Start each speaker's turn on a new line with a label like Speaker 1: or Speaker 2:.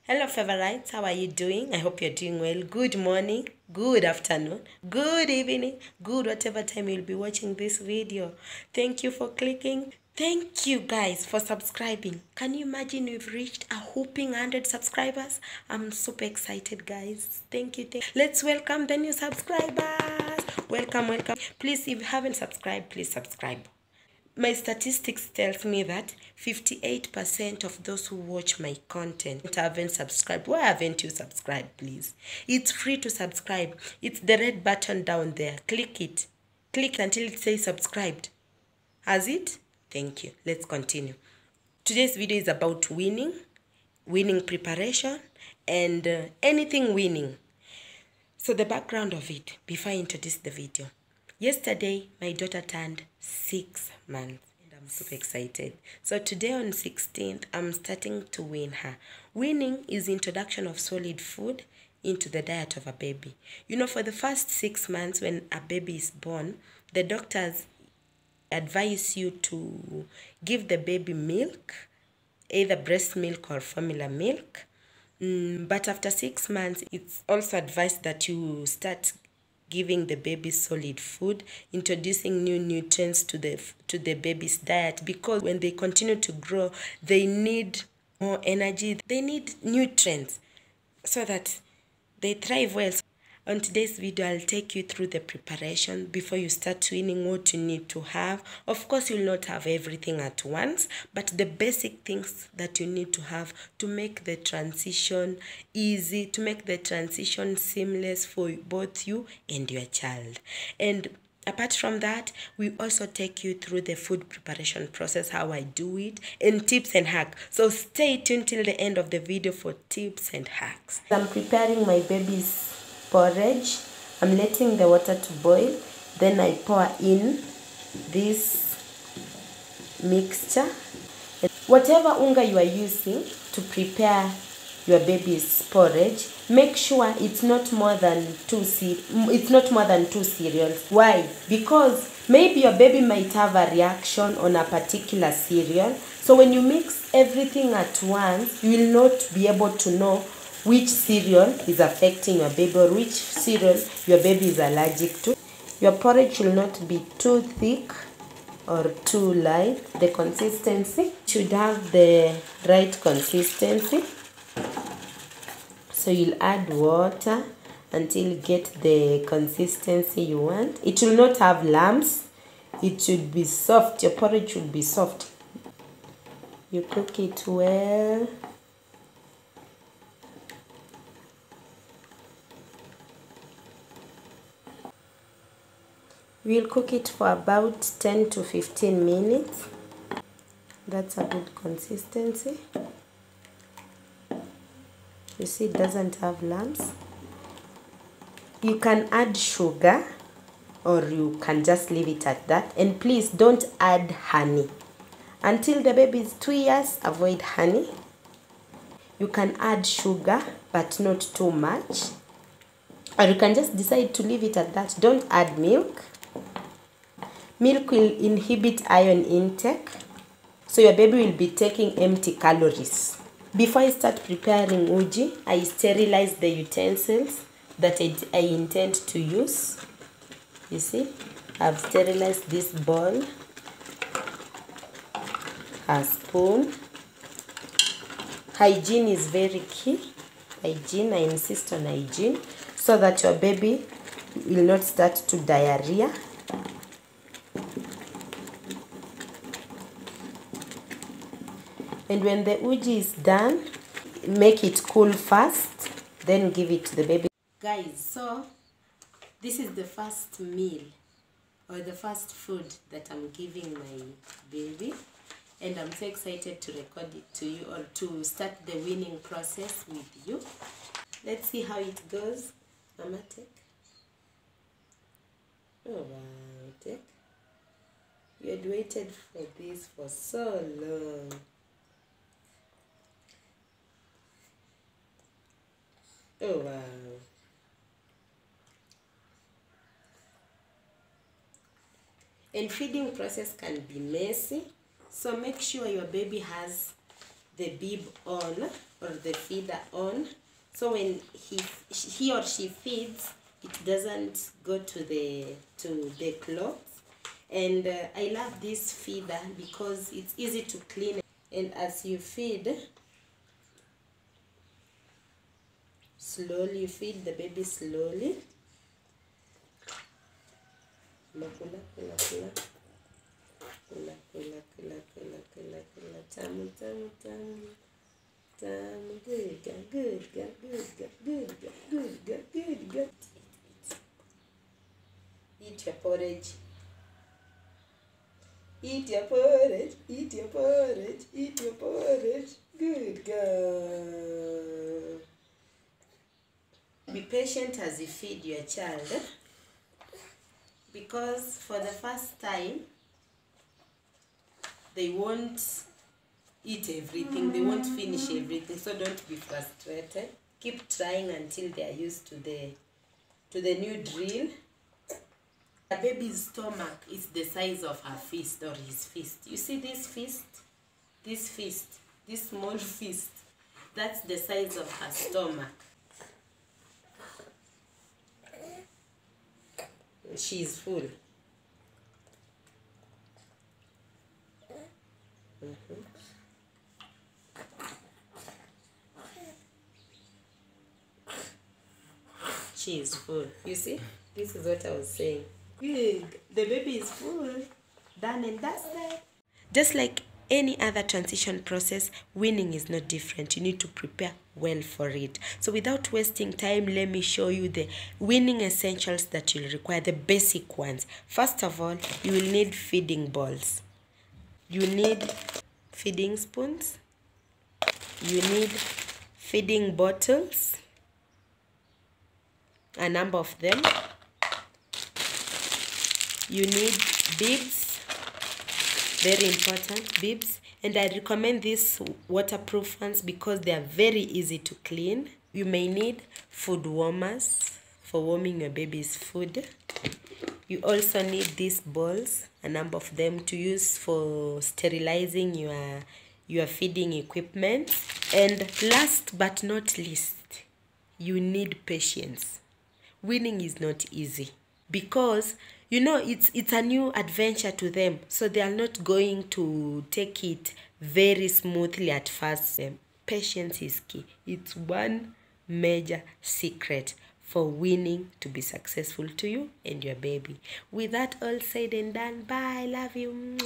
Speaker 1: Hello favorites, how are you doing? I hope you're doing well. Good morning, good afternoon, good evening, good whatever time you'll be watching this video. Thank you for clicking. Thank you guys for subscribing. Can you imagine we've reached a whopping 100 subscribers? I'm super excited guys. Thank you. Let's welcome the new subscribers. Welcome. Please, if you haven't subscribed, please subscribe. My statistics tells me that 58% of those who watch my content haven't subscribed. Why haven't you subscribed, please? It's free to subscribe. It's the red button down there. Click it. Click until it says subscribed. Has it? Thank you. Let's continue. Today's video is about winning preparation, and anything winning. So the background of it, before I introduce the video. Yesterday, my daughter turned 6 months and I'm super excited. So today on 16th, I'm starting to win her. Winning is introduction of solid food into the diet of a baby. You know, for the first 6 months when a baby is born, the doctors advise you to give the baby milk, either breast milk or formula milk. But after 6 months, it's also advised that you start giving the baby solid food, introducing new nutrients to the baby's diet, because when they continue to grow, they need more energy, they need nutrients so that they thrive well. On today's video, I'll take you through the preparation before you start winning, what you need to have. Of course, you'll not have everything at once, but the basic things that you need to have to make the transition easy, to make the transition seamless for both you and your child. And apart from that, we also take you through the food preparation process, how I do it, and tips and hacks. So stay tuned till the end of the video for tips and hacks. I'm preparing my baby's porridge. I'm letting the water to boil. Then I pour in this mixture. Whatever unga you are using to prepare your baby's porridge, make sure it's not more than two cereals. Why? Because maybe your baby might have a reaction on a particular cereal. So when you mix everything at once, you will not be able to know which cereal is affecting your baby or which cereal your baby is allergic to. Your porridge should not be too thick or too light. The consistency should have the right consistency. So you'll add water until you get the consistency you want. It will not have lumps. It should be soft. Your porridge should be soft. You cook it well. We'll cook it for about 10 to 15 minutes. That's a good consistency. You see, it doesn't have lumps. You can add sugar or you can just leave it at that. And please don't add honey. Until the baby is 2 years, avoid honey. You can add sugar, but not too much. Or you can just decide to leave it at that. Don't add milk. Milk will inhibit iron intake, so your baby will be taking empty calories. Before I start preparing uji, I sterilize the utensils that I intend to use. You see, I've sterilized this bowl, a spoon. Hygiene is very key. Hygiene, I insist on hygiene, so that your baby will not start to diarrhea. And when the uji is done, make it cool first, then give it to the baby. Guys, so this is the first meal or the first food that I'm giving my baby. And I'm so excited to record it to you, or to start the weaning process with you. Let's see how it goes. Mama, take. Oh wow, take. You had waited for this for so long. Oh wow. And feeding process can be messy, so make sure your baby has the bib on or the feeder on, so when he or she feeds, it doesn't go to the clothes. And I love this feeder because it's easy to clean, and as you feed slowly, you feed the baby slowly. Kula, kula, kula, kula. Kula, kula, kula, kula, kula, kula. Tamu, tamu, tamu. Tamu. Good girl, good girl, good girl, good girl, good girl, good girl. Eat your porridge. Eat your porridge, eat your porridge, eat your porridge. Good girl. Be patient as you feed your child, because for the first time they won't eat everything, they won't finish everything, so don't be frustrated. Keep trying until they are used to the new drill. A baby's stomach is the size of her fist or his fist. You see this fist? This fist, this small fist, that's the size of her stomach. She is full. She is full. You see? This is what I was saying. Good. The baby is full. Done and dusted. Just like any other transition process, weaning is not different. You need to prepare well for it. So without wasting time, let me show you the weaning essentials that you'll require, the basic ones. First of all, you will need feeding bowls. You need feeding spoons. You need feeding bottles, a number of them. You need bibs, very important, bibs. And I recommend these waterproof ones because they are very easy to clean. You may need food warmers for warming your baby's food. You also need these bowls, a number of them, to use for sterilizing your feeding equipment. And last but not least, you need patience. Weaning is not easy because, you know, it's a new adventure to them, so they are not going to take it very smoothly at first. Patience is key. It's one major secret for weaning to be successful to you and your baby. With that all said and done, bye, love you.